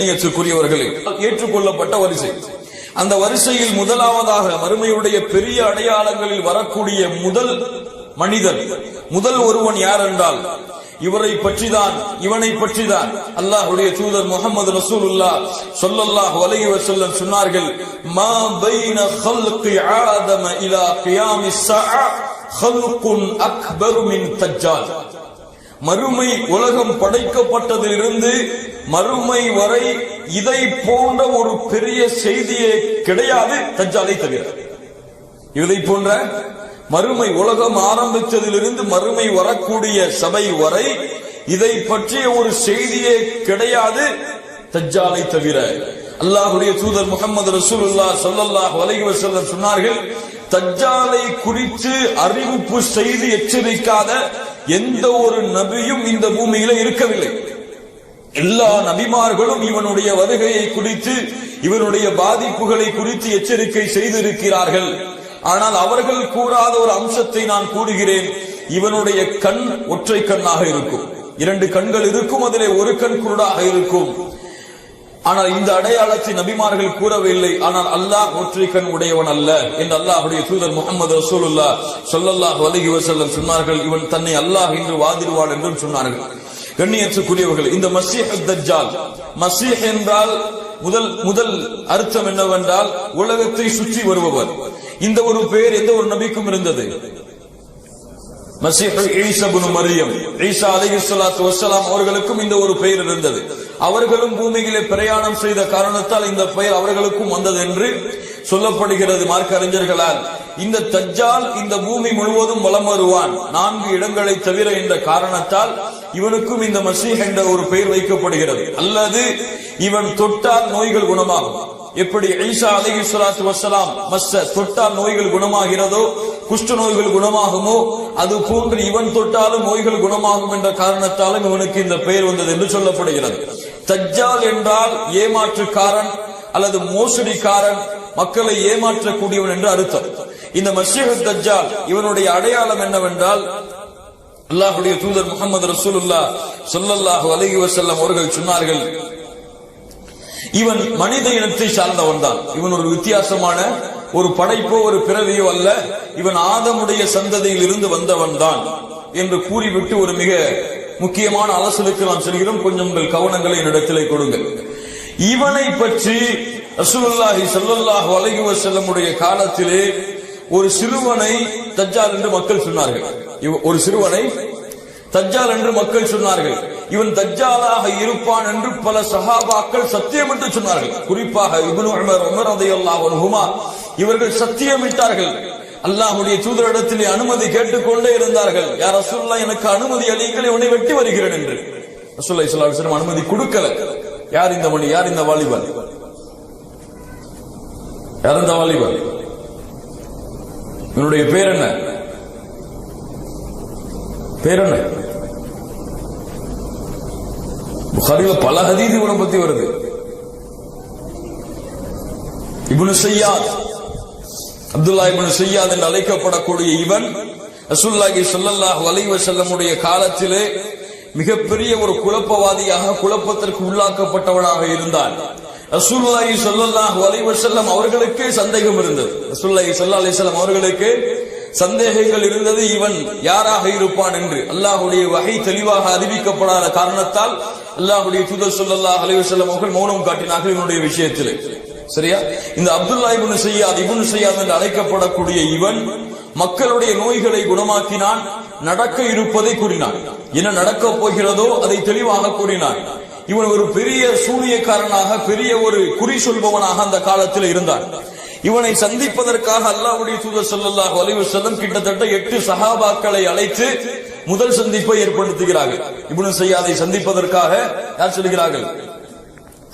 ஏற்றுக்குரியவர்களே, ஏற்றுக்கொள்ளப்பட்ட வரிசை. அந்த வரிசையில் முதலாவதாக மறுமையுடைய பெரிய அடையாளங்களில் வரக்கூடிய முதல் மனிதன், முதல் ஒருவன் யார் என்றால் இவனை பற்றிதான் அல்லாஹ்வுடைய தூதர் முஹம்மது ரசூலுல்லாஹ் ஸல்லல்லாஹு அலைஹி வஸல்லம் சொன்னார்கள், மா பைன خلق ஆதம இலா கியாமிஸ் ஸஆ خلقٌ அக்பரு மின் தஜ்ஜால். மறுமை உலகம் படைக்கப்பட்டதிலிருந்து மறுமை வரை இதை போன்ற ஒரு பெரிய செய்தியே கிடையாது தஜ்ஜாலை தவிர. இதை போன்ற மறுமை உலகம் ஆரம்பித்ததிலிருந்து மறுமை வரக்கூடிய சபை வரை இதை பற்றிய ஒரு செய்தியே கிடையாது தஜ்ஜாலை தவிர. அல்லாஹ்வுடைய தூதர் முஹம்மது ரசூலுல்லாஹ் ஸல்லல்லாஹு அலைஹி வஸல்லம் சொன்னார்கள், தஜ்ஜாலை குறித்து அறிவிப்பு செய்தி எச்சரிக்காத எந்த ஒரு நபியும் இந்த பூமியில இருக்கவில்லை. எல்லா நபிமார்களும் இவனுடைய வருகையை குறித்து இவனுடைய பாதிப்புகளை குறித்து எச்சரிக்கை செய்திருக்கிறார்கள். ஆனால் அவர்கள் கூறாத ஒரு அம்சத்தை நான் கூறுகிறேன். இவனுடைய கண் ஒற்றை கண்ணாக இருக்கும், இரண்டு கண்கள் இருக்கும், அதிலே ஒரு கண் குருடாக இருக்கும். ஆனால் இந்த அடையாளத்தை நபிமார்கள் கூறவில்லை. ஆனால் அல்லாஹ் ஒற்றை கண் உடையவன் அல்ல என்று அல்லாஹ்வுடைய தூதர் முஹம்மது ரசூலுல்லாஹ் ஸல்லல்லாஹு அலைஹி வஸல்லம் சொன்னார்கள். இவன் தன்னை அல்லாஹ் என்று வாதிடுவான் என்றும் சொன்னார்கள். கண்ணியத்துக்குரியவர்கள், இந்த மஸீஹ் தஜ்ஜால், மஸீஹ் என்றால் முதல் அர்த்தம் என்னவென்றால் உலகத்தை சுற்றி வருபவர். இந்த ஒரு பெயர் எந்த ஒரு நபிக்கும் இருந்தது. மஸீஹ் ஈசா இப்னு மரியம், ஈசா அலைஹிஸ்ஸலாத்து வஸ்ஸலாம் அவர்களுக்கும் இந்த ஒரு பெயர் இருந்தது. அவர்களும் பூமியிலே பிரயாணம் செய்த காரணத்தால் இந்த பெயர் அவர்களுக்கும் வந்தது என்று சொல்லப்படுகிறது மார்க்க அறிஞர்களால். இந்த தஜ்ஜால் இந்த பூமி முழுவதும் வலம் வருவான் 4 இடங்களை தவிர என்ற காரணத்தால் இவனுக்கும் இந்த மஸீஹ் என்ற ஒரு பெயர் வைக்கப்படுகிறது. அல்லது இவன் தொட்டால் நோய்கள் குணமாகும். எப்படி ஈசா அலைஹிஸ்ஸலாத்து வஸ்ஸலாம் தொட்டால் நோய்கள் குணமாகிறதோ, குஷ்ட நோய்கள் குணமாகுமோ, அது போன்று இவன் தொட்டாலும் நோய்கள் குணமாகும் என்ற காரணத்தாலும் இவனுக்கு இந்த பெயர் வந்தது என்று சொல்லப்படுகிறது. தஜ்ஜால் என்றால் ஏமாற்றுக்காரன் அல்லது மோசடிக்காரன், மக்களை ஏமாற்றக்கூடியவன் என்று அர்த்தம். இந்த மஸீஹ் தஜ்ஜால் இவனுடைய அடையாளம் என்னவென்றால் அல்லாஹ்வுடைய தூதர் முஹம்மது ரசூலுல்லாஹ் ஸல்லல்லாஹு அலைஹி வஸல்லம் அவர்கள் சொன்னார்கள், இவன் மனித இனத்தை சார்ந்தவன் தான். இவன் ஒரு வித்தியாசமான ஒரு படைப்போ ஒரு பிறவியோ அல்ல, இவன் ஆதமுடைய சந்ததியில் இருந்து வந்தவன் தான் என்று கூறிவிட்டு ஒரு மிக முக்கியமான அலசலுக்கு நாம் செல்கிறோம். கொஞ்சம் உங்கள் கவனங்களை என்னிடத்திலே கொடுங்கள். இவனை பற்றி ரசூலுல்லாஹி ஸல்லல்லாஹு அலைஹி வஸல்லம் உடைய காலத்திலே ஒரு சிறுவனை தஜ்ஜால் என்று மக்கள் சொன்னார்கள். ஒரு சிறுவனை தஜ்ஜால் என்று மக்கள் சொன்னார்கள். இவன் தஜ்ஜாலாக இருப்பான் என்று பல சஹாபாக்கள் சத்தியம் என்று சொன்னார்கள். குறிப்பாக இப்னு உமர் ரலியல்லாஹு அன்ஹுமா இவர்கள் சத்தியமிட்டார்கள். அல்லாஹ்வுடைய தூதரிடத்திலே அனுமதி கேட்டுக்கொண்டே இருந்தார்கள். யா ரசூலுல்லாஹ், எனக்கு அனுமதி அளியுங்கள், இவனை வெட்டி வருகிறேன் என்று. ரசூலுல்லாஹி ஸல்லல்லாஹு அலைஹி வஸல்லம் அனுமதி கொடுக்கல. யார் இந்த மணி, யார் இந்த வாலிபன், யார் இந்த வாலிபன், இவனுடைய பேர் என்ன, பேர் என்ன? புகாரில பல ஹதீஸ் இவனை பத்தி வருது. இப்னு ஸையாத், அப்துல்லாஹ் இப்னு ஸையாத் என்று அழைக்கப்படக்கூடிய இவன் ரசூலுல்லாஹி ஸல்லல்லாஹு அலைஹி வஸல்லம் உடைய காலத்திலே மிகப்பெரிய ஒரு குழப்பவாதியாக, குழப்பத்திற்கு உள்ளாக்கப்பட்டவனாக இருந்தான். ரசூலுல்லாஹி ஸல்லல்லாஹு அலைஹி வஸல்லம் அவர்களுக்கு சந்தேகம் இருந்தது. ரசூலுல்லாஹி ஸல்லல்லாஹு அலைஹி வஸல்லம் அவர்களுக்கு சந்தேகங்கள் இருந்தது, இவன் யாராக இருப்பான் என்று. அல்லாஹ்வுடைய வஹி தெளிவாக அறிவிக்கப்படாத காரணத்தால் அல்லாஹ்வுடைய தூதர் ஸல்லல்லாஹு அலைஹி வஸல்லம் அவர்கள் மௌனம் காட்டினார்கள் இவனுடைய விஷயத்தில். சரியா? இந்த அப்துல்லாஹ் இப்னு ஸையாத் என்று அழைக்கப்படக்கூடிய இவன் மக்களுடைய நோய்களை குணமாக்கினான், நடக்க இருப்பதை கூறினான், என்ன நடக்கப் போகிறதோ அதை தெளிவாக கூறினான். இவன் ஒரு பெரிய சூனியக்காரனாக, பெரிய ஒரு குறி சொல்பவனாக அந்த காலத்தில் இருந்தான். இவனை சந்திப்பதற்காக அல்லாஹ்வுடைய தூதர் ஸல்லல்லாஹு அலைஹி வஸல்லம் கிட்டத்தட்ட 8 சஹாபாக்களை அழைத்து முதல் சந்திப்பை ஏற்படுத்துகிறார்கள். இப்னு ஸையாதை சந்திப்பதற்காக யார் சொல்கிறார்கள்?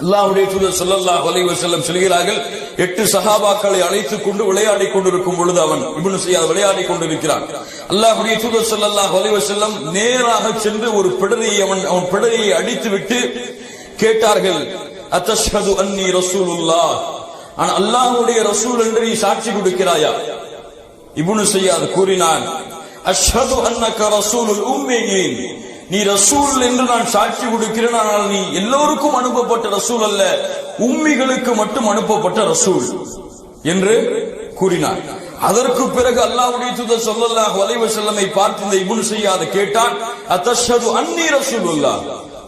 அல்லாஹ்வுடைய தூதர் ஸல்லல்லாஹு அலைஹி வஸல்லம் சொல்கிறார்கள். 8 சஹாபாக்களை அழைத்துக் கொண்டு விளையாடிக் கொண்டிருக்கும் பொழுது அவன் இப்னு ஸையாத் விளையாடிக் கொண்டிருக்கிறான். அல்லாஹ்வுடைய தூதர் ஸல்லல்லாஹு அலைஹி வஸல்லம் நேராக சென்று ஒரு பிடரியை அவன் பிடரியை அடித்துவிட்டு கேட்டார்கள், அத்தஷ்ஹது அன்னி ரசூலுல்லாஹ், ஆனா அல்லாஹ்வுடைய ரசூல் என்று நீ சாட்சி கொடுக்கிறாயா? இப்னு ஸையாத் கூறினான், அஷ்ஹது அன்னக ரசூலுல் உம்மீன், நீ ரசூல் என்று நான் சாட்சி கொடுக்கிறேன், ஆனால் நீ எல்லோருக்கும் அனுப்பப்பட்ட ரசூல் அல்ல, உம்மிகளுக்கு மட்டும் அனுப்பப்பட்ட ரசூல் என்று கூறினார். அதற்கு பிறகு அல்லாஹ்வுடைய தூதர் ஸல்லல்லாஹு அலைஹி வஸல்லமை பார்த்து இந்த இப்னு ஸையாத் கேட்டான், அத்தஷ்ஹது அன்னி ரசூலுல்லாஹ்,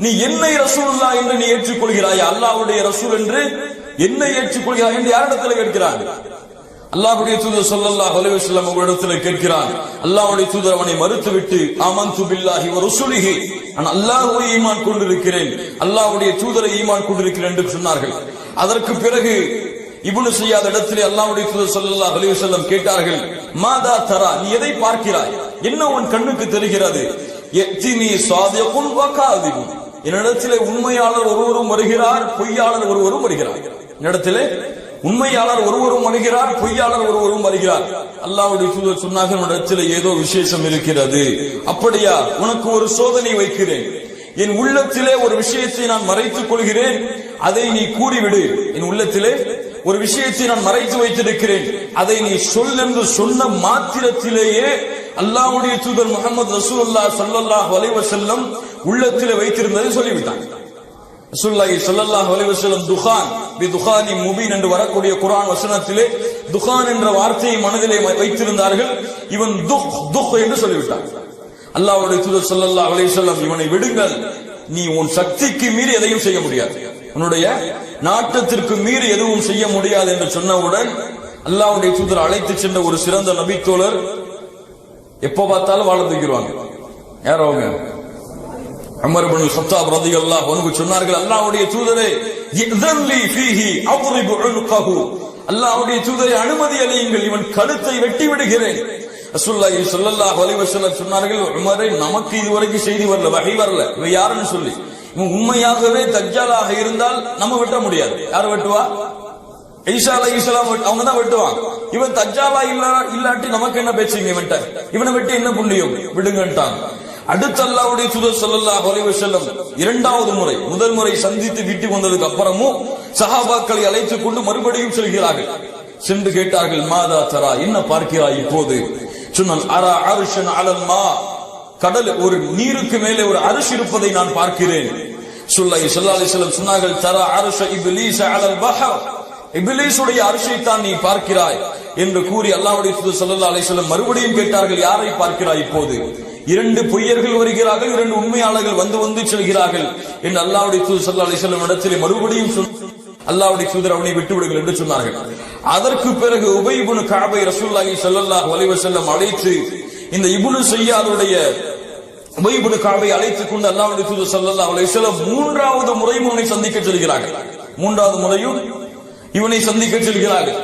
நீ என்னை ரசூலுல்லாஹ் என்று நீ ஏற்றுக்கொள்கிறாயா? அல்லாஹ்வுடைய ரசூல் என்று என்னை ஏற்றுக்கொள்கிறாய் என்று யாரிடத்தில் கேட்கிறான்? அல்லாஹ்வுடைய தூதர் ஸல்லல்லாஹு அலைஹி வஸல்லம் அவரிடத்தில் கேட்கிறான். அல்லாஹ்வுடைய தூதர் அவனை மறுத்துவிட்டு, ஆமன்து பில்லாஹி வ ரசூலிஹி, நான் அல்லாஹ்வை ஈமான் கொண்டிருக்கிறேன், அல்லாஹ்வுடைய தூதரை ஈமான் கொண்டிருக்கிறேன் என்று சொன்னார்கள். அதற்கு பிறகு இப்னு ஸையாத் இடத்திலே அல்லாஹ்வுடைய தூதர் ஸல்லல்லாஹு அலைஹி வஸல்லம் கேட்டார்கள், மாதா தரா, நீ எதை பார்க்கிறாய்? என்ன உன் கண்ணுக்கு தெரிகிறது? யத்தினி சாதிகுன் வ காதிபுன், என்னிடத்திலே உண்மையாளர் ஒருவரும் வருகிறார், பொய்யாளர் ஒருவரும் வருகிறார். என்னிடத்திலே உண்மையாளர் ஒருவரும் வருகிறார், பொய்யாளர் ஒருவரும் வருகிறார். அல்லாஹ்வுடைய தூதர் சொன்னார்கள், உன்னிடத்திலே ஏதோ விசேஷம் இருக்கிறது. அப்படியா? உனக்கு ஒரு சோதனை வைக்கிறேன். என் உள்ளத்திலே ஒரு விஷயத்தை நான் மறைத்துக் கொள்கிறேன், அதை நீ கூறிவிடு. என் உள்ளத்திலே ஒரு விஷயத்தை நான் மறைத்து வைத்திருக்கிறேன், அதை நீ சொல் என்று சொன்ன மாத்திரத்திலேயே அல்லாஹ்வுடைய தூதர் முஹம்மது ரசூலுல்லாஹ் ஸல்லல்லாஹு அலைஹி வஸல்லம் உள்ளத்திலே வைத்திருந்ததை சொல்லிவிட்டான். ரசூலுல்லாஹி ஸல்லல்லாஹு அலைஹி வஸல்லம் துகான் பி துகானி முபீன் என்று வரக்கூடிய குர்ஆன் வசனத்திலே துகான் என்ற வார்த்தையை மனதிலே வைத்திருந்தார்கள். இவன் துக் என்று சொல்லிவிட்டான். அல்லாஹ்வுடைய தூதர் ஸல்லல்லாஹு அலைஹி வஸல்லம், இவனை விடுங்கள், நீ உன் சக்திக்கு மீறி எதையும் செய்ய முடியாது, உன்னுடைய நாட்டத்திற்கு மீறி எதுவும் செய்ய முடியாது என்று சொன்னவுடன் அல்லாஹ்வுடைய தூதர் அழைத்து சென்ற ஒரு சிறந்த நபி தோழர், எப்ப பார்த்தாலும் வாழ தூக்கிடுவாங்க. யார் அவங்க? உமர் இப்னு கத்தாப் ரலியல்லாஹு அன்ஹு சொன்னார்கள், அல்லாஹ்வுடைய தூதரே, இذنலி ஃபீஹி அضرب عنقه, அல்லாஹ்வுடைய தூதரே அனுமதி அளியுங்கள், இவன் கழுத்தை வெட்டி விடுகிறேன். ரசூலுல்லாஹி ஸல்லல்லாஹு அலைஹி வஸல்லம் சொன்னார்கள், உமரே, நமக்கு இதுவரைக்கும் செய்தி வரல, வஹி வரல, இவன் யாருன்னு சொல்லி. இவன் உண்மையாகவே தஜ்ஜாலாக இருந்தால் நம்ம வெட்ட முடியாது. யார் வெட்டுவா? ஈசா அலைஹிஸ்ஸலாம் அவங்க தான் வெட்டுவாங்க. இவன் தஜ்ஜாலா இல்லாட்டி நமக்கு என்ன பேச்சுங்க? இவனை வெட்டி என்ன புண்ணியம்? விடுங்கன்ட்டாங்க. அடுத்த அல்லாஹ்வுடைய தூதர் ஸல்லல்லாஹு அலைஹி வஸல்லம் இரண்டாவது முறை, முதல் முறை சந்தித்து வீட்டுக்கு வந்ததுக்கு அப்புறமும் சஹாபாக்களை அழைத்துக் கொண்டு மறுபடியும் செல்கிறார்கள். சென்று கேட்டார்கள், மாதா தரா, என்ன பார்க்கிறாய் இப்போது? சொன்னான், அரா அர்ஷன் அலல் மா, கடல் ஒரு நீருக்கு மேலே ஒரு அரிசி இருப்பதை நான் பார்க்கிறேன். ஸல்லல்லாஹு அலைஹி வஸல்லம் சொன்னார்கள், தரா அர்ஷ இப்லீஸ் அலல் பஹர், இப்லீஸுடைய அரிசை தான் நீ பார்க்கிறாய் என்று கூறி அல்லாஹ்வுடைய தூதர் ஸல்லல்லாஹு அலைஹி வஸல்லம் மறுபடியும் கேட்டார்கள், யாரை பார்க்கிறாய் இப்போது? இரண்டு பொய்யர்கள் வருகிறார்கள், இரண்டு உண்மையாளர்கள் வந்து வந்து செல்கிறார்கள் என்று அல்லாஹ்வுடைய தூதர் ஸல்லல்லாஹு அலைஹி வஸல்லம் இடத்திலே மறுபடியும் அல்லாஹ்வுடைய தூதர் அவனை விட்டு விடுங்கள் என்று சொன்னார்கள். அதற்கு பிறகு உபை இப்னு கஅபை ரசூலுல்லாஹி ஸல்லல்லாஹு அலைஹி வஸல்லம் அழைத்து இந்த இப்னு ஸையாதுடைய உபை இப்னு கஅபை அழைத்துக் கொண்டு அல்லாஹ்வுடைய தூதர் ஸல்லல்லாஹு அலைஹி வஸல்லம் மூன்றாவது முறையும் அவனை சந்திக்க செல்கிறார்கள். மூன்றாவது முறையும் இவனை சந்திக்க செல்கிறார்கள்.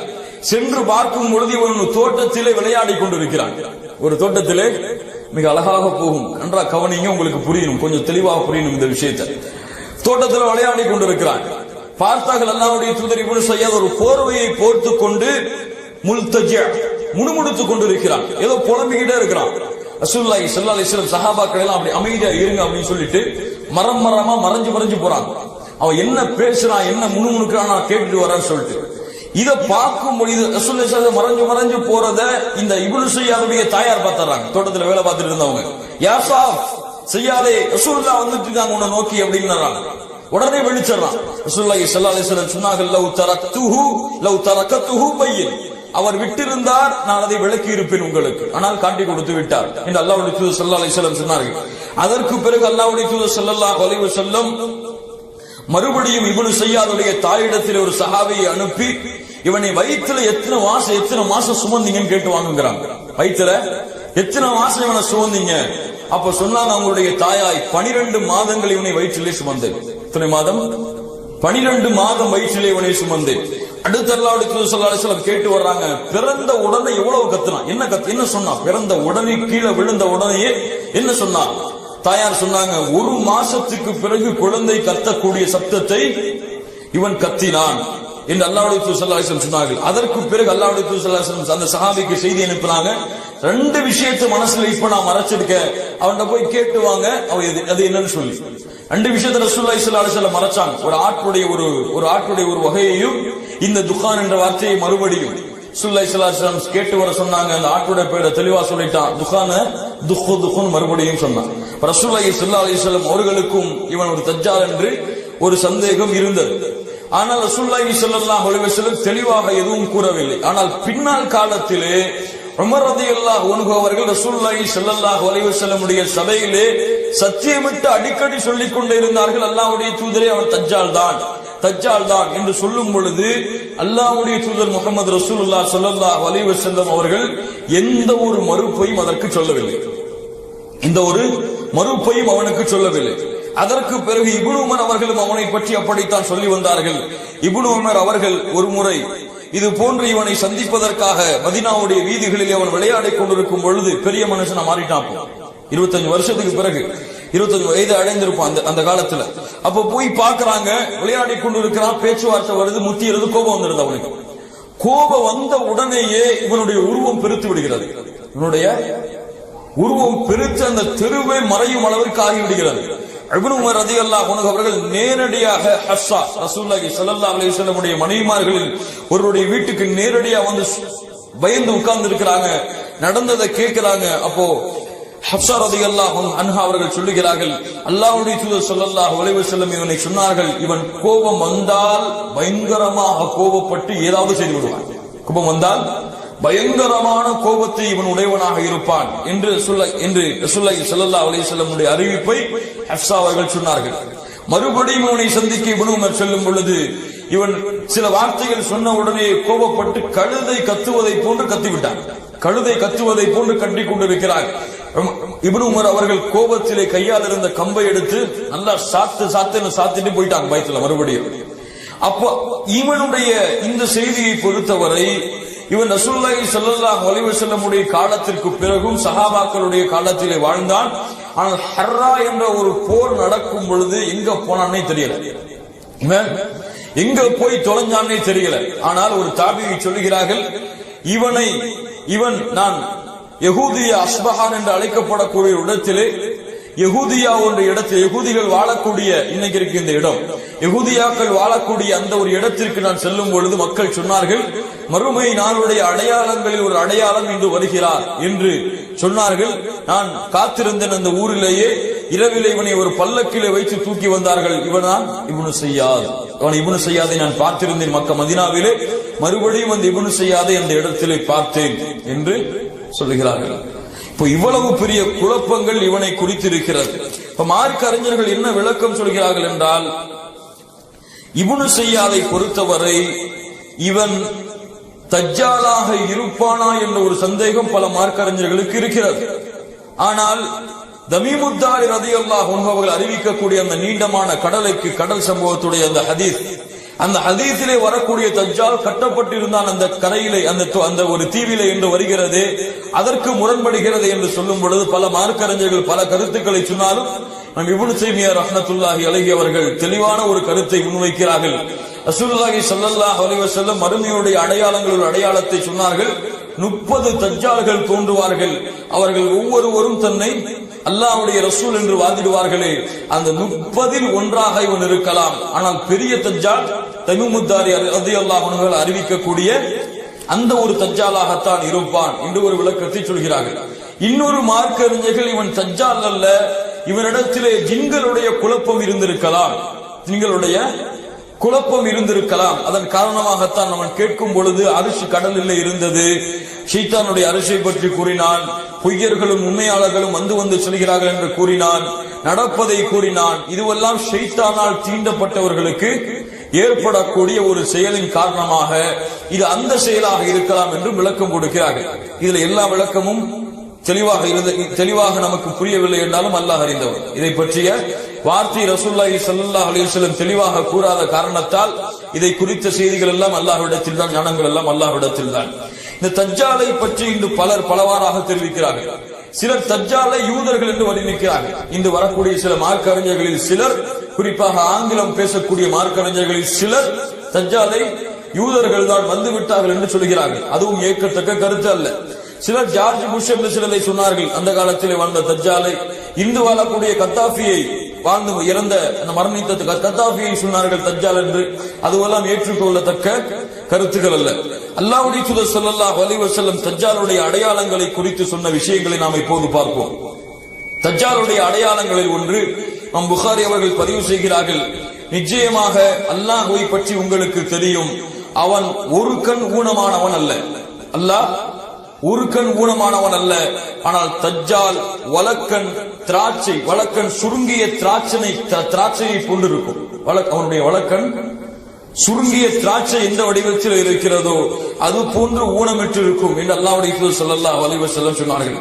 சென்று பார்க்கும் பொழுது இவன் தோட்டத்திலே விளையாடி கொண்டிருக்கிறான். ஒரு தோட்டத்திலே மிக அழகாக போகும். நன்றா கவனிங்க, உங்களுக்கு புரியணும், கொஞ்சம் தெளிவாக புரியணும் இந்த விஷயத்தை. தோட்டத்தில் விளையாடி கொண்டிருக்கிறான். பார்த்தார்கள் அல்லாஹ்வுடைய தூதர் இப்னு ஸையாத் ஒரு போர்வையை போர்த்துக் கொண்டு முல்தஜிஅ, முணுமுணுத்துக் கொண்டிருக்கிறான், ஏதோ புலம்பிக்கிட்டே இருக்கிறான். ரசூலுல்லாஹி ஸல்லல்லாஹு அலைஹி வஸல்லம் சஹாபாக்கள் எல்லாம் அப்படி அமைதியா இருங்க அப்படின்னு சொல்லிட்டு மரமா மறைஞ்சு போறாங்க. அவன் என்ன பேசுறான், என்ன முணுமுணுக்கிறான் கேட்டுட்டு வரான்னு சொல்லிட்டு இத பார்க்கும் பொழுது ரசூலுல்லாஹி ஸல்லல்லாஹு அலைஹி வஸல்லம் மறைஞ்சு போறத இந்த இப்னு ஸையாதுடைய தாயார் பார்த்தாங்க. தோட்டத்துல வேலை பார்த்துட்டு இருந்தவங்க, யா சாஃப் ஸையாதே, ரசூலுல்லாஹ் வந்துட்டு இருக்காங்க உன்னை நோக்கி அப்படின்னாங்க. உடனே வெளிச்சறான். ரசூலுல்லாஹி ஸல்லல்லாஹு அலைஹி வஸல்லம் சொன்னார்கள், லவ் தரக்கத்துஹு பையின், அவர் விட்டிருந்தார் நான் அதை விளக்கி இருப்பேன் உங்களுக்கு, ஆனால் காட்டி கொடுத்து விட்டார் என்று அல்லாஹ்வுடைய தூதர் ஸல்லல்லாஹு அலைஹி வஸல்லம் சொன்னார்கள். அதற்கு பிறகு அல்லாஹ்வுடைய தூதர் ஸல்லல்லாஹு அலைஹி வஸல்லம் மறுபடியும் இப்னு ஸையாதுடைய தாயிடத்தில் ஒரு சஹாபியை அனுப்பி, இவனை வயிற்றுல எத்தனை மாசம் சுமந்தீங்கன்னு கேட்டு வாங்குகிறாங்க. வயிற்றுல எத்தனை மாசம் இவனை சுமந்தீங்க? அப்ப சொன்னாங்க, அவங்களுடைய தாயாய் 12 மாதங்கள் இவனை வயிற்றிலே சுமந்தேன். எத்தனை மாதம்? 12 மாதம் வயிற்றிலே இவனை சுமந்தேன். அடுத்த அல்லாஹ்வுடைய தூதர் ஸல்லல்லாஹு அலைஹி வஸல்லம் கேட்டு வர்றாங்க, பிறந்த உடனே எவ்வளவு கத்துனான்? என்ன சொன்னா? பிறந்த உடனே கீழே விழுந்த உடனேயே என்ன சொன்னா? தாயார் சொன்னாங்க, 1 மாசத்துக்கு பிறகு குழந்தை கத்தக்கூடிய சப்தத்தை இவன் கத்தினான் என்று அல்லாஹ்வுடைய தூதர் ஸல்லல்லாஹு அலைஹி வஸல்லம் சொன்னார்கள். அதற்கு பிறகு அல்லாஹ்வுடைய தூதர் ஸல்லல்லாஹு அலைஹி வஸல்லம் அந்த சஹாபிக்கு செய்தி அனுப்புனாங்க, 2 விஷயத்தை மனசுல இப்ப நான் மறைச்சிருக்க, அவன்கிட்ட போய் கேட்டுவாங்க அது என்னன்னு சொல்லி. 2 விஷயத்தை ரசூலுல்லாஹி ஸல்லல்லாஹு அலைஹி வஸல்லம் மறைச்சாங்க. ஒரு ஆட்டுடைய ஒரு வகையையும் இந்த துகான் என்ற வார்த்தையை மறுபடியும் ரசூலுல்லாஹி ஸல்லல்லாஹு அலைஹி வஸல்லம் கேட்டு வர சொன்னாங்க. அந்த ஆட்டுடைய பேரை தெளிவா சொல்லிட்டான், துகான துஹு துஹுன்னு மறுபடியும் சொன்னான். ரசூலுல்லாஹி ஸல்லல்லாஹு அலைஹி வஸல்லம் அவர்களுக்கும் இவன் ஒரு தஜ்ஜால் என்று ஒரு சந்தேகம் இருந்தது. ஆனால் ரசூலுல்லாஹி ஸல்லல்லாஹு அலைஹி வஸல்லம் தெளிவாக எதுவும் கூறவில்லை. ஆனால் பின்னால் காலத்திலே உமர் ரலியல்லாஹு அன்ஹு அவர்கள் ரசூலுல்லாஹி ஸல்லல்லாஹு அலைஹி வஸல்லம் உடைய சபையிலே சத்தியமிட்டு அடிக்கடி சொல்லிக் கொண்டே இருந்தார்கள், அல்லாஹ்வுடைய தூதரே அவன் தஜ்ஜால் தான் என்று சொல்லும் பொழுது அல்லாஹ்வுடைய தூதர் முஹம்மது ரசூலுல்லாஹ் ஸல்லல்லாஹு அலைஹி வஸல்லம் அவர்கள் எந்த ஒரு மறுப்பையும் அதற்கு சொல்லவில்லை. இந்த ஒரு மறுப்பையும் அவனுக்கு சொல்லவில்லை. அதற்கு பிறகு இப்னு உமர் அவர்களும் அவனை பற்றி அப்படித்தான் சொல்லி வந்தார்கள். இப்னு உமர் அவர்கள் ஒரு முறை இது போன்று இவனை சந்திப்பதற்காக மதீனாவுடைய வீதிகளில் அவன் விளையாடிக் கொண்டிருக்கும் பொழுது, பெரிய மனுஷனா மாறிட்டான். 25 வருஷத்துக்கு பிறகு 25 வயது அடைந்திருப்பான் அந்த காலத்துல. அப்ப போய் பாக்குறாங்க, விளையாடி கொண்டிருக்கிறான், பேச்சுவார்த்தை வருது, முத்தியது, கோபம் வந்துடுது அவனுக்கு. கோபம் வந்த உடனேயே இவனுடைய உருவம் பெருத்து விடுகிறது. இவனுடைய உருவம் பெருத்து அந்த தெருவே மறையும் அளவிற்கு ஆகிவிடுகிறது. இப்னு உமர் ரலியல்லாஹு அன்ஹு அவர்கள் நேரடியாக ஹஃப்ஸா ரசூலுல்லாஹி ஸல்லல்லாஹு அலைஹி வஸல்லம் உடைய மனைவிமார்களில் ஒருவருடைய வீட்டுக்கு நேரடியாக வந்து பயந்து உட்கார்ந்து இருக்கிறாங்க. நடந்ததை கேட்கிறாங்க. அப்போ ஹஃப்ஸா ரலியல்லாஹு அன்ஹா அவர்கள் சொல்லுகிறார்கள், அல்லாஹ்வுடைய தூதர் ஸல்லல்லாஹு அலைஹி வஸல்லம் இவனை சொன்னார்கள், இவன் கோபம் வந்தால் பயங்கரமாக கோபப்பட்டு ஏதாவது செய்து விடுவான். கோபம் வந்தால் பயங்கரமான கோபத்தை இவன் உடையவனாக இருப்பான் என்று ரசூலுல்லாஹி ஸல்லல்லாஹு அலைஹி வஸல்லம் உடைய அறிவிப்பை ஹஃப்ஸா அவர்கள் சொன்னார்கள். மறுபடியும் இவனை சந்திக்க இப்னு உமர் செல்லும் பொழுது இவன் சில வார்த்தைகள் சொன்ன உடனே கோபப்பட்டு கழுதை கத்துவதை போன்று கத்திவிட்டான். கழுதை கத்துவதை போன்று கட்டிக் கொண்டிருக்கிறார். இப்னு உமர் அவர்கள் கோபத்திலே கையால் இருந்த கம்பை எடுத்து நல்லா சாத்திட்டு போயிட்டாங்க பயத்துல மறுபடியும். அப்போ இவனுடைய இந்த செய்தியை பொறுத்தவரை இவன் ரசூலுல்லாஹி ஸல்லல்லாஹு அலைஹி வஸல்லம் உடைய காலத்திற்கு பிறகும் சஹாபாக்களுடைய காலத்திலே வாழ்ந்தான். ஆனால் ஹர்ரா என்ற ஒரு போர் நடக்கும் பொழுது எங்க போனானே தெரியல, எங்க போய் தொலைஞ்சானே தெரியல. ஆனால் ஒரு தாபியை சொல்லுகிறார்கள், இவன் நான் யஹூதியா அஸ்பஹான் என்று அழைக்கப்படக்கூடிய இடத்திலே யஹூதியா என்ற இடத்தில் யஹூதிகள் வாழக்கூடிய இன்னைக்கு இருக்கு இந்த இடம், யஹூதியாக்கள் வாழக்கூடிய அந்த ஒரு இடத்திற்கு நான் செல்லும் பொழுது மக்கள் சொன்னார்கள், மறுமை நாளுடைய அடையாளங்களில் ஒரு அடையாளம் இன்று வருகிறார் என்று சொன்னார்கள். நான் காத்திருந்தேன் அந்த ஊரிலேயே. இரவிலே இவனை ஒரு பல்லக்கிலே வைத்து தூக்கி வந்தார்கள். இவன்தான் இப்னு ஸையாத். இப்னு ஸையாதை நான் பார்த்திருந்தேன் மதீனாவிலே. மறுபடியும் அந்த இப்னு ஸையாதை அந்த இடத்திலே பார்த்தேன் என்று சொல்லுகிறார்கள். இப்போ இவ்வளவு பெரிய குழப்பங்கள் இவனை குறித்திருக்கிறது. இப்ப மார்க்க அறிஞர்கள் என்ன விளக்கம் சொல்கிறார்கள் என்றால், இப்னு ஸையாதை பொறுத்தவரை இவன் தஜ்ஜாலாக இருப்பானா என்ற ஒரு சந்தேகம் பல மார்க்க அறிஞர்களுக்கு இருக்கிறது. ஆனால் தமீமுத்தாரி ரலியல்லாஹு அன்ஹு அவர்கள் அறிவிக்கக்கூடிய அந்த நீண்டமான கடல் சம்பவத்துடைய அந்த ஹதீஸிலே வரக்கூடிய தஜ்ஜால் கட்டப்பட்டிருந்தான் அந்த கரையிலே, அந்த ஒரு தீவிலே என்று வருகிறது. அதற்கு முரண்படுகிறது என்று சொல்லும் பொழுது பல மார்க்கறிஞர்கள் பல கருத்துக்களை சொன்னாலும் இப்னு தைமியா ரஹ்மத்துல்லாஹி அலைஹி அவர்கள் தெளிவான ஒரு கருத்தை முன்வைக்கிறார்கள். ரசூலுல்லாஹி ஸல்லல்லாஹு அலைஹி வஸல்லம் மறுமையுடைய அடையாளத்தை சொன்னார்கள். 30 தஜ்ஜால்கள் தோன்றுவார்கள். அவர்கள் ஒவ்வொருவரும் தன்னை அல்லாஹ்வுடைய ரசூல் என்று வாதிடுவார்களே, அந்த 30இல் ஒன்றாக இவன் இருக்கலாம். ஆனால் பெரிய தஜ்ஜால் தமீமுத்தாரி ரலியல்லாஹு அன்ஹு அறிவிக்கக்கூடிய அந்த ஒரு தஜ்ஜாலாகத்தான் இருப்பான் என்று ஒரு விளக்கத்தை சொல்கிறார்கள். இன்னொரு மார்க்க அறிஞர்கள் இவன் தஜ்ஜால் அல்ல, இவனிடத்திலே ஜின்களுடைய குழப்பம் இருந்திருக்கலாம். அதன் காரணமாகத்தான் அவன் கேட்கும் பொழுது அரிசி கடலில் இருந்தது, ஷைத்தானுடைய அரிசை பற்றி கூறினான், பொய்யர்களும் உண்மையாளர்களும் வந்து சொல்கிறார்கள் என்று கூறினான், நடப்பதை கூறினான். இதுவெல்லாம் ஷைத்தானால் தீண்டப்பட்டவர்களுக்கு ஏற்படக்கூடிய ஒரு செயலின் காரணமாக இது அந்த செயலாக இருக்கலாம் என்று விளக்கம் கொடுக்கிறார்கள். இதுல எல்லா விளக்கமும் தெளிவாக நமக்கு புரியவில்லை என்றாலும் அல்லாஹ் அறிந்தவர். இதை பற்றிய வார்த்தை ரசூலுல்லாஹி ஸல்லல்லாஹு அலைஹி வஸல்லம் தெளிவாக கூறாத காரணத்தால் இதை குறித்த செய்திகள் எல்லாம் அல்லாஹ்விடத்தில் தான், ஞானங்கள் எல்லாம் அல்லாஹ்விடத்தில் தான். இந்த தஜ்ஜாலை பற்றி இன்று பலர் பலவாறாக தெரிவிக்கிறார்கள். சிலர் தஜ்ஜாலை யூதர்கள் என்று வர்ணிக்கிறார்கள். இன்று வரக்கூடிய சில மார்க்க அறிஞர்களில் சிலர், குறிப்பாக ஆங்கிலம் பேசக்கூடிய மார்க்க அறிஞர்களில் சிலர் தஜ்ஜாலை யூதர்கள் தான் வந்து விட்டார்கள் என்று சொல்கிறார்கள். அதுவும் ஏற்கத்தக்க கருத்து அல்ல. சிலர் ஜார்ஜ் புஷ் என்று சிலரை சொன்னார்கள். அந்த காலத்திலே வாழ்ந்த தஜ்ஜாலை, இந்து வாழக்கூடிய கத்தாஃபியை வாழ்ந்து இறந்த மரணித்த கத்தாஃபியை சொன்னார்கள் தஜ்ஜால் என்று. அதுவெல்லாம் ஏற்றுக்கொள்ளத்தக்க கருத்துக்கள் அல்ல. அல்லாஹ்வுடைய தூதர் ஸல்லல்லாஹு அலைஹி வஸல்லம் தஜ்ஜாலுடைய அடையாளங்களை குறித்து சொன்ன விஷயங்களை நாம் இப்போது பார்ப்போம். தஜ்ஜாலுடைய அடையாளங்களில் ஒன்று இமாம் புகாரி அவர்கள் பதிவு செய்கிறார்கள், நிச்சயமாக அல்லாஹ்வை பற்றி உங்களுக்கு தெரியும், அவன் ஒரு கண் ஊனமானவன் அல்ல. அல்லாஹ் ஒரு கண் ஊனமானவன் அல்ல. ஆனால் தஜ்ஜால் வலக்கண் திராட்சை, வலக்கண் சுருங்கிய திராட்சையை கொண்டிருக்கும். அவனுடைய வலக்கண் சுருங்கிய திராட்சை எந்த வடிவத்தில் இருக்கிறதோ அது போன்று ஊனமிட்டு இருக்கும் என்று அல்லாஹ்வுடைய தூதர் ஸல்லல்லாஹு அலைஹி வஸல்லம் சொன்னார்கள்.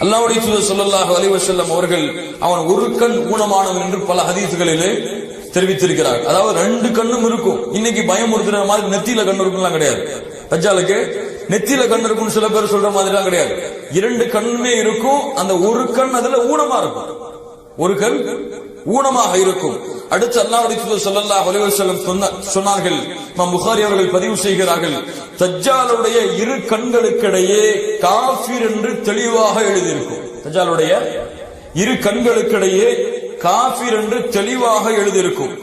அல்லாஹ்வுடைய தூதர் ஸல்லல்லாஹு அலைஹி வஸல்லம் அவர்கள் அவன் ஒரு கண் ஊனமானவன் என்று பல ஹதீஸ்களிலே தெரிவித்திருக்கிறார். அதாவது ரெண்டு கண்ணும் இருக்கும். இன்னைக்கு பயமுறுத்துற மாதிரி நெத்தியில கண்ணு இருக்கும்லாம் கிடையாது. தஜ்ஜாலுக்கு நெத்தியில கண் இருக்கும்னு சில பேர் சொல்ற மாதிரி எல்லாம் கிடையாது. இரண்டு கண்ணுமே இருக்கும். அந்த ஒரு கண் அதுல ஊனமா இருக்கும், ஒரு கண் ஊனமாக இருக்கும். அடுத்து அல்லாஹ்வுடைய தூதர் ஸல்லல்லாஹு அலைஹி வஸல்லம் சொன்னார்கள், இமாம் புகாரி அவர்கள் பதிவு செய்கிறார்கள், தஜ்ஜாலுடைய இரு கண்களுக்கிடையே காஃபிர் என்று தெளிவாக எழுதியிருக்கும். தஜ்ஜாலுடைய இரு கண்களுக்கிடையே காஃபிர் என்று தெளிவாக எழுதியிருக்கும்.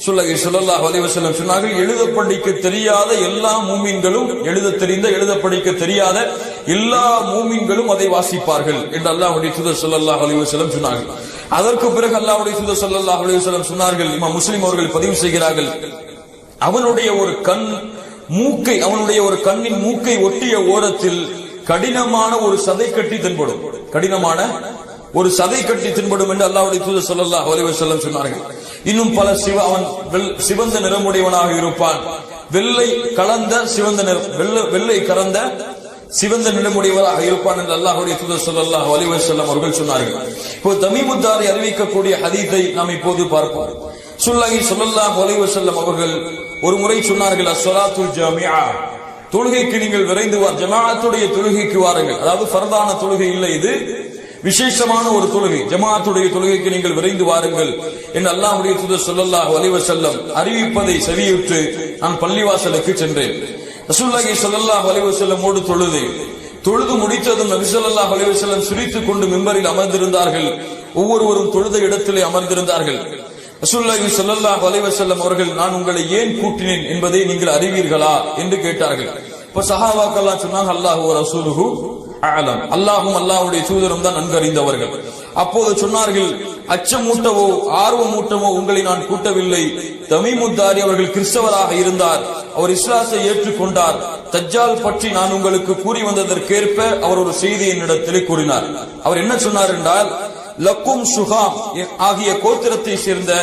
ஸல்லல்லாஹு அலைஹி வஸல்லம் சொன்னார்கள், எழுத படிக்க தெரியாத எல்லா மூமின்களும், எழுத தெரிந்த எழுத படிக்க தெரியாத எல்லா மூமின்களும் அதை வாசிப்பார்கள் என்று அல்லாஹ்வுடைய தூதர் ஸல்லல்லாஹு அலைஹி வஸல்லம் சொன்னார்கள். அதற்கு பிறகு அல்லாஹ்வுடைய தூதர் ஸல்லல்லாஹு அலைஹி வஸல்லம் சொன்னார்கள், இமாம் முஸ்லிம் அவர்கள் பதிவு செய்கிறார்கள், அவனுடைய ஒரு கண் மூக்கை, அவனுடைய ஒரு கண்ணின் மூக்கை ஒட்டிய ஓரத்தில் கடினமான ஒரு சதை கட்டி தென்படும், கடினமான ஒரு சதை கட்டி தென்படும் என்று அல்லாஹ்வுடைய தூதர் ஸல்லல்லாஹு அலைஹி வஸல்லம் சொன்னார்கள். இன்னும் பல அவன் சிவந்த நிறமுடையவனாக இருப்பான், வெள்ளை கலந்த சிவந்த நிறம், வெள்ளை கலந்த சிவந்த நிறமுடையவராக இருப்பான் என்று அல்லாஹ்வுடைய தூதர் ஸல்லல்லாஹு அலைஹி வஸல்லம் அவர்கள் சொன்னார்கள். இப்போ தமீமுத்தாரி அறிவிக்கக்கூடிய ஹதீஸை நாம் இப்போது பார்ப்போம். ஸல்லல்லாஹு அலைஹி வஸல்லம் அவர்கள் ஒரு முறை சொன்னார்கள், அஸ்ஸலாத்துல் ஜாமிஆ, தொழுகைக்கு நீங்கள் விரைந்து ஜமாஅத்துடைய தொழுகைக்கு வாருங்கள். அதாவது ஃபர்தான தொழுகை இல்லை, இது விசேஷமான ஒரு தொழுகை, ஜமாஅத்துடைய தொழுகைக்கு நீங்கள் விரைந்து வாருங்கள் என்று அல்லாஹ்வுடைய தூதர் ஸல்லல்லாஹு அலைஹி வஸல்லம் அறிவிப்பதை செவியுற்று நான் பள்ளிவாசலுக்கு சென்றேன். ரசூலுல்லாஹி ஸல்லல்லாஹு அலைஹி வஸல்லமோடு தொழுது முடித்ததும் நபி ஸல்லல்லாஹு அலைஹி வஸல்லம் சிரித்துக் கொண்டு மிம்பரில் அமர்ந்திருந்தார்கள். ஒவ்வொருவரும் தொழுத இடத்திலே அமர்ந்திருந்தார்கள். ரசூலுல்லாஹி ஸல்லல்லாஹு அலைஹி வஸல்லம் அவர்கள், நான் உங்களை ஏன் கூட்டினேன் என்பதை நீங்கள் அறிவீர்களா என்று கேட்டார்கள். இப்ப சஹாபாக்கள் சொன்னாங்க, அல்லாஹு வ ரசூலுஹு அஅலம், அல்லாஹ்வும் அல்லாஹ்வுடைய தூதரும் தான் நன்கு அறிந்தவர்கள். அப்போது சொன்னார்கள், அச்சமூட்டவோ ஆர்வமூட்டவோ உங்களை நான் கூட்டவில்லை. தமீமுத்தாரி அவர்கள் கிறிஸ்தவராக இருந்தார், அவர் இஸ்லாத்தை ஏற்றுக்கொண்டார். தஜ்ஜால் பற்றி நான் உங்களுக்கு கூறி வந்ததற்கேற்ப அவர் ஒரு செய்தி என்னிடத்திலே கூறினார். அவர் என்ன சொன்னார் என்றால், லக்கும் சுகாம் ஆகிய கோத்திரத்தை சேர்ந்த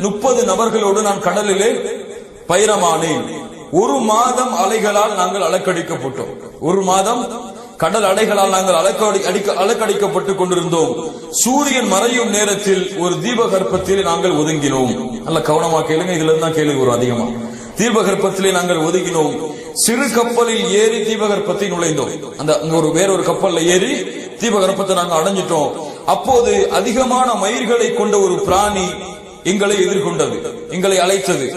30 நபர்களோடு நான் கடலிலே பயணமானேன். ஒரு மாதம் அலைகளால் நாங்கள் அலக்கடிக்கப்பட்டோம். ஒரு மாதம் கடல் அலைகளால் நாங்கள் அலக்கடிக்கப்பட்டுக் கொண்டிருந்தோம். சூரியன் மறையும் நேரத்தில் ஒரு தீபகற்பத்திலே நாங்கள் ஒதுங்கினோம். நல்ல கவனமா கேளுங்க, இதுல இருந்தா கேள்வி வரும் அதிகமா. தீபகற்பத்திலே நாங்கள் ஒதுங்கினோம். சிறு கப்பலில் ஏறி தீபகற்பத்தை நுழைந்தோம். அந்த வேறொரு கப்பல்ல ஏறி தீபகற்பத்தை நாங்கள் அடைஞ்சிட்டோம். அப்போது அதிகமான மயிர்களை கொண்ட ஒரு பிராணி எங்களை எதிர்கொண்டது, எங்களை அழைத்தது.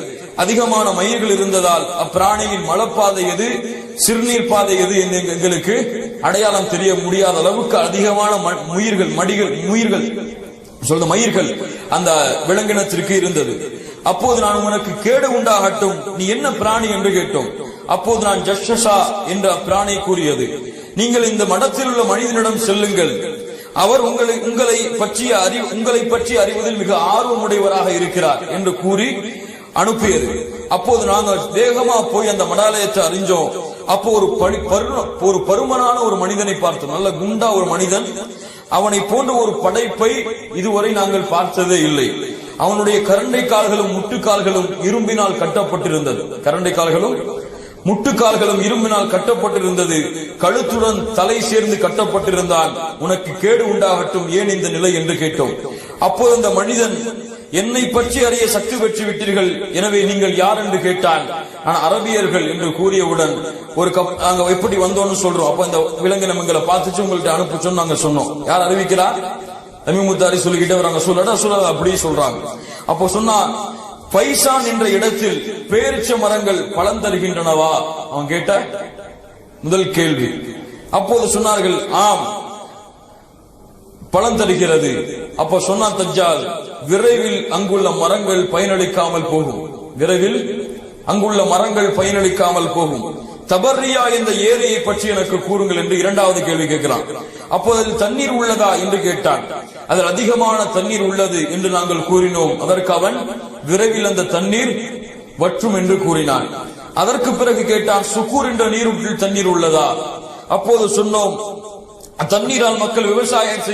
அதிகமான மயிர்கள் இருந்ததால் அப்பிராணியின் மலப்பாதை எது, சிறுநீர் பாதை எது என்று எங்களுக்கு அடையாளம் தெரிய முடியாத அளவுக்கு அதிகமான மயிர்கள் அந்த விலங்கினத்திற்கு இருந்தது. அப்போது நான் உனக்கு கேடு உண்டாகட்டும், நீ என்ன பிராணி என்று கேட்டோம். அப்போது நான் ஜஷஷா என்ற பிராணி கூறியது, நீங்கள் இந்த மடத்தில் உள்ள மனிதனிடம் செல்லுங்கள், அவர் உங்களை பற்றி அறிவதில் மிக ஆர்வமுடையவராக இருக்கிறார் என்று கூறி அனுப்பியது. அப்போது நாங்கள் வேகமா போய் அந்த மடாலயத்தை அறிஞ்சோம். அப்போ ஒரு பருமனான ஒரு மனிதனை பார்த்தோம், நல்ல குண்டா ஒரு மனிதன். அவனை போன்ற ஒரு படைப்பை இதுவரை நாங்கள் பார்த்ததே இல்லை. அவனுடைய கரண்டை கால்களும் முட்டுக்கால்களும் இரும்பினால் கட்டப்பட்டிருந்தது. கரண்டை கால்களும் முட்டுக்கால்களும் இரும்பினால் கட்டப்பட்டிருந்தது. கழுத்துடன் தலை சேர்ந்து கட்டப்பட்டிருந்தான். உனக்கு கேடு உண்டாகட்டும், ஏன் இந்த நிலை என்று கேட்டோம். அப்போது அந்த மனிதன், என்னை பற்றி அறிய சக்தி பெற்று விட்டீர்கள், எனவே நீங்கள் யார் என்று கேட்டான். நான் அரபியர்கள் என்று கூறியவுடன் நாங்க எப்படி வந்தோம்னு சொல்றோம். அப்ப இந்த விலங்கினம் எங்களை பார்த்துச்சு, உங்கள்ட்ட அனுப்பிச்சோம் நாங்க சொன்னோம். யார் அறிவிக்கிறார்? தமீமுத்தாரி சொல்லிக்கிட்டே வராங்க. சொல்ல அப்படி சொல்றாங்க. அப்போ சொன்னா, பைசான் என்ற இடத்தில் பேரிச்ச மரங்கள் பலன் தருகின்றனவா? அவன் கேட்ட முதல் கேள்வி. அப்போது சொன்னார்கள், ஆம், பலன் தருகிறது. அப்ப சொன்னா தஜ்ஜால், விரைவில் அங்குள்ள மரங்கள் பயனளிக்காமல் போகும், விரைவில் அங்குள்ள மரங்கள் பயனளிக்காமல் போகும். தபர்ரியா என்ற ஏரியை பற்றி எனக்கு கூறுங்கள் என்று இரண்டாவது கேள்வி கேட்கிறான். அப்போது அதில் தண்ணீர் உள்ளதா என்று கேட்டான். அதில் அதிகமான தண்ணீர் உள்ளது என்று நாங்கள் கூறினோம். அதற்கு அவன் விரைவில் அந்த தண்ணீர் வற்றும் என்று கூறினான். அதற்கு பிறகு கேட்டான், சுக்கூர் என்ற நீரூற்றில் தண்ணீர் உள்ளதா? அப்போது சொன்னோம், தண்ணீரால் மக்கள் விவசாயம்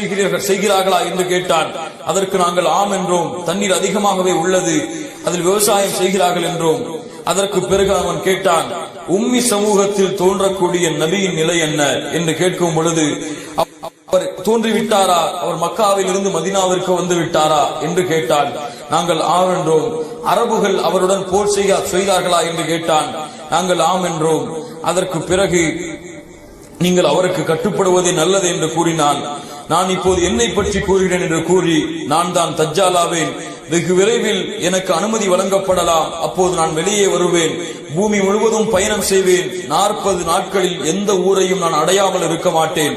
செய்கிறார்களா என்று கேட்டான். அதற்கு நாங்கள் ஆம் என்றோம், தண்ணீர் அதிகமாகவே உள்ளது, அதில் விவசாயம் செய்கிறார்கள் என்றோம். அதற்கு பிறகு அவன் கேட்டான், உம்மி சமூகத்தில் தோன்றக்கூடிய நபியின் நிலை என்ன என்று கேட்கும் பொழுது, அவர் தோன்றிவிட்டாரா, அவர் மக்காவில் இருந்து மதீனாவிற்கு வந்து விட்டாரா என்று கேட்டான். நாங்கள் ஆம் என்றோம். அரபுகள் அவருடன் போர் செய்தார்களா என்று கேட்டான். நாங்கள் ஆம் என்றோம். அதற்கு பிறகு நீங்கள் அவருக்கு கட்டுப்படுவதே நல்லது என்று கூறினான். நான் இப்போது என்னை பற்றி கூறுகிறேன் என்று கூறி, நான் தான் தஜ்ஜாலாவேன், வெகு விரைவில் எனக்கு அனுமதி வழங்கப்படலாம், அப்போது நான் வெளியே வருவேன், பூமி முழுவதும் பயணம் செய்வேன், 40 நாட்களில் எந்த ஊரையும் நான் அடையாமல் இருக்க மாட்டேன்.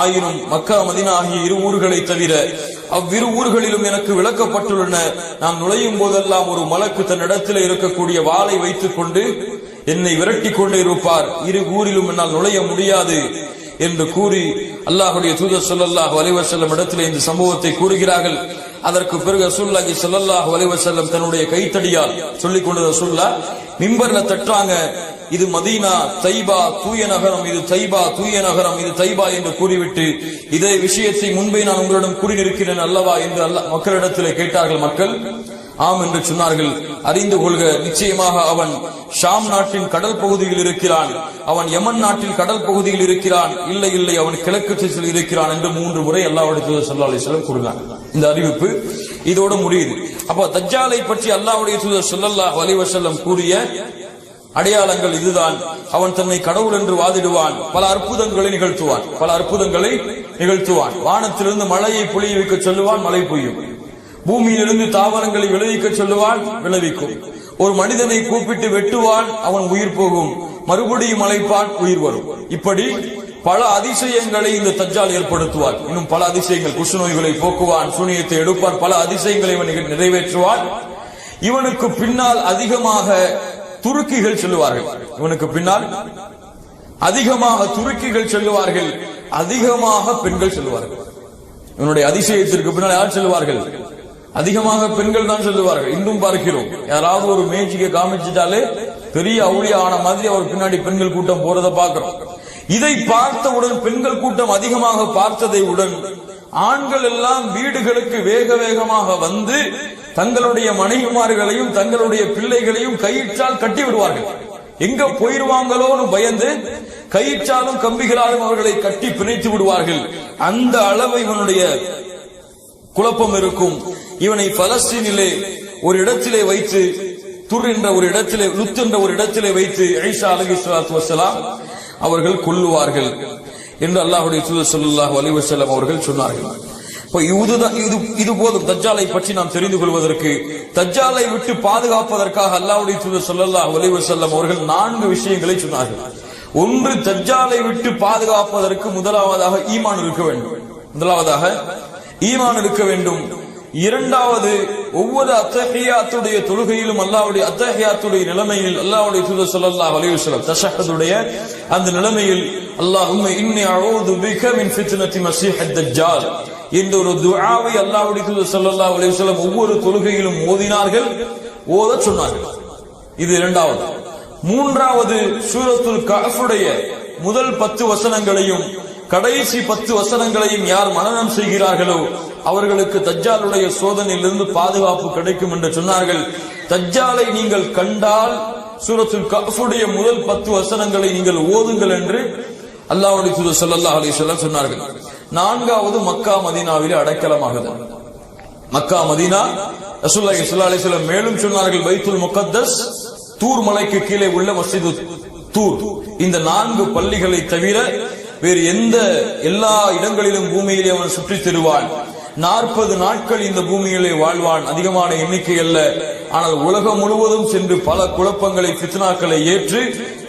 ஆயினும் மக்கா மதீனா ஆகிய இரு ஊர்களை தவிர அவ்விரு ஊர்களிலும் எனக்கு விளக்கப்பட்டுள்ளன. நான் நுழையும் போதெல்லாம் ஒரு மலக்கு தன்னிடத்தில் இருக்கக்கூடிய வாளை வைத்துக் கொண்டு என்னை விரட்டி கொண்டே இருப்பார். இரு ஊரிலும் என்னால் நுழைய முடியாது என்று கூறி அல்லாஹ்வுடைய தூதர் ஸல்லல்லாஹு அலைஹி வஸல்லம் இடத்திலே இந்த சம்பவத்தை கூறுகிறார்கள். அதற்கு பிறகு ரசூலுல்லாஹி ஸல்லல்லாஹு அலைஹி வஸல்லம் தன்னுடைய கைத்தடியால் சொல்லிக் கொண்ட ரசூலுல்லாஹ் மிம்பர்ல தட்டுறாங்க, இது மதீனா தைபா தூய நகரம், இது தைபா தூய நகரம், இது தைபா என்று கூறிவிட்டு, இதே விஷயத்தை முன்பே நான் உங்களிடம் கூறியிருக்கிறேன் அல்லவா என்று மக்களிடத்திலே கேட்டார்கள். மக்கள் ஆம் என்று சொன்னார்கள். அறிந்து கொள்க, நிச்சயமாக அவன் ஷாம் நாட்டின் கடல் பகுதியில் இருக்கிறான், அவன் யமன் நாட்டில் கடல் பகுதியில் இருக்கிறான், இல்லை இல்லை அவன் கிழக்கு திசையில் இருக்கிறான் என்று 3 முறை அல்லாஹ்வுடைய தூதர் ஸல்லல்லாஹு அலைஹி வஸல்லம் கூறினார். இந்த அறிவிப்பு இதோடு முடியுது. அப்ப தஜ்ஜாலை பற்றி அல்லாஹ்வுடைய தூதர் ஸல்லல்லாஹு அலைஹி வஸல்லம் கூறிய அடையாளங்கள் இதுதான். அவன் தன்னை கடவுள் என்று வாதிடுவான், பல அற்புதங்களை நிகழ்த்துவான். வானத்திலிருந்து மழையை பொழிய வைக்க சொல்லுவான், மழை பொய்யும். பூமியிலிருந்து தாவரங்களை விளைவிக்க சொல்லுவான், விளைவிக்கும். ஒரு மனிதனை கூப்பிட்டு வெட்டுவான், அவன் உயிர் போகும், மறுபடியும் அழைப்பான், உயிர் வரும். இப்படி பல அதிசயங்களை இந்த தஜ்ஜால் ஏற்படுத்துவான். இன்னும் பல அதிசயங்கள், குஷ்ண நோய்களை போக்குவான், சூனியத்தை எடுப்பான், பல அதிசயங்களை இவன் நிறைவேற்றுவான். இவனுக்கு பின்னால் அதிகமாக துருக்கிகள் செல்லுவார்கள். இவனுக்கு பின்னால் அதிகமாக துருக்கிகள் செல்லுவார்கள், அதிகமாக பெண்கள் செல்வார்கள். இவனுடைய அதிசயத்திற்கு பின்னால் யார் செல்வார்கள்? அதிகமாக பெண்கள் தான் செல்லுவார்கள். இன்றும் பார்க்கிறோம், யாராவது ஒரு மேஜிக்கை காமிச்சிட்டாலே பெரிய அவுளியா ஆன மாதிரி அவர் பின்னாடி பெண்கள் கூட்டம் போறதை பார்க்கிறோம். இதை பார்த்தவுடன், பெண்கள் கூட்டம் அதிகமாக பார்த்ததை உடன் ஆண்கள் எல்லாம் வீடுகளுக்கு வேக வேகமாக வந்து தங்களுடைய மனைவிமார்களையும் தங்களுடைய பிள்ளைகளையும் கயிற்றால் கட்டி விடுவார்கள். எங்க போயிருவாங்களோன்னு பயந்து கயிற்றாலும் கம்பிகளாலும் அவர்களை கட்டி பிணைத்து விடுவார்கள். அந்த அளவு இவனுடைய குழப்பம் இருக்கும். இவனை பலஸ்தீனிலே ஒரு இடத்திலே வைத்து, துர் என்ற ஒரு இடத்திலே, லுத் என்ற ஒரு இடத்திலே வைத்து ஈசா அலைஹிஸ்ஸலாத்து வஸ்ஸலாம் அவர்கள் கொல்லுவார்கள் என்று அல்லாஹ்வுடைய தூதர் ஸல்லல்லாஹு அலைஹி வஸல்லம் அவர்கள் சொன்னார்கள். இது போதும் தஜ்ஜாலை பற்றி நாம் தெரிந்து கொள்வதற்கு. தஜ்ஜாலை விட்டு பாதுகாப்பதற்காக அல்லாஹ்வுடைய தூதர் ஸல்லல்லாஹு அலைஹி வஸல்லம் அவர்கள் 4 விஷயங்களை சொன்னார்கள். ஒன்று, தஜ்ஜாலை விட்டு பாதுகாப்பதற்கு முதலாவதாக ஈமான் இருக்க வேண்டும். இரண்டாவது, ஒவ்வொரு அத்தஹியாத்துடைய தொழுகையிலும் அல்லாஹ்வுடைய அத்தஹியாத்துடைய நிலைமையில் அல்லாஹ்வுடைய தூதர் ஸல்லல்லாஹு அலைஹி வஸல்லம் தஷஹ்ஹுடைய அந்த நிலைமையில் அல்லாஹும்ம இன்னி அஊது பிக மின் ஃபித்னத்தி மஸீஹ் தஜ்ஜால் என்ற ஒரு துஆவை அல்லாஹ்வுடைய தூதர் ஸல்லல்லாஹு அலைஹி வஸல்லம் ஒவ்வொரு தொழுகையிலும் ஓதினார்கள், ஓதச் சொன்னார்கள். இது இரண்டாவது. மூன்றாவது, சூரத்துல் கஹ்ஃபுடைய முதல் 10 வசனங்களையும் கடைசி 10 வசனங்களையும் யார் மனனம் செய்கிறார்களோ அவர்களுக்கு தஜ்ஜாலுடைய சோதனையிலிருந்து பாதுகாப்பு கிடைக்கும் என்று சொன்னார்கள். தஜ்ஜாலை நீங்கள் கண்டால் சூரத்துல் கஹ்ஃபுடைய முதல் 10 வசனங்களை நீங்கள் ஓதுங்கள் என்று அல்லாஹ்வுடைய தூதர் ஸல்லல்லாஹு அலைஹி வஸல்லம் சொன்னார்கள். நான்காவது, மக்கா மதீனாவிலே அடைக்கலமாகுது. மக்கா மதீனா, ரசூலுல்லாஹி ஸல்லல்லாஹு அலைஹி வஸல்லம் மேலும் சொன்னார்கள், பைத்துல் முகத்தஸ், தூர் மலைக்கு கீழே உள்ள மஸ்ஜிது தூர், இந்த 4 பள்ளிகளை தவிர வேறு எல்லா இடங்களிலும் பூமியிலே அவன் சுற்றித் திருவான். 40 நாட்கள் இந்த பூமியிலே வாழ்வான். அதிகமான எண்ணிக்கை அல்ல, ஆனால் உலகம் முழுவதும் சென்று பல குழப்பங்களை, ஃபித்னாக்களை ஏற்று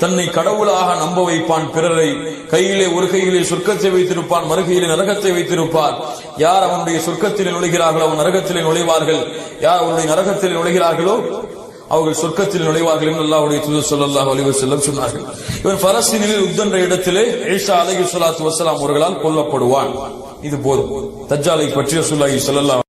தன்னை கடவுளாக நம்ப வைப்பான். பிறரை ஒரு கையிலே சொர்க்கத்தை வைத்திருப்பான், மறுகையிலே நரகத்தை வைத்திருப்பான். யார் அவனுடைய சொர்க்கத்திலே நுழைகிறார்களோ அவன் நரகத்திலே நுழைவார்கள், யார் அவனுடைய நரகத்திலே நுழைகிறார்களோ அவர்கள் சொர்க்கத்தில் நுழைவார்கள் என்று அல்லாஹ்வுடைய தூதர் ஸல்லல்லாஹு அலைஹி வஸல்லம் சொன்னார்கள். இவன் பலஸ்தீனில் உத் என்ற இடத்திலே ஈசா அலைஹிஸ்ஸலாத்து வஸ்ஸலாம் அவர்களால் கொல்லப்படுவான். இது போதும். தஜ்ஜாலை பற்றி ரசூலுல்லாஹி ஸல்லல்லாஹு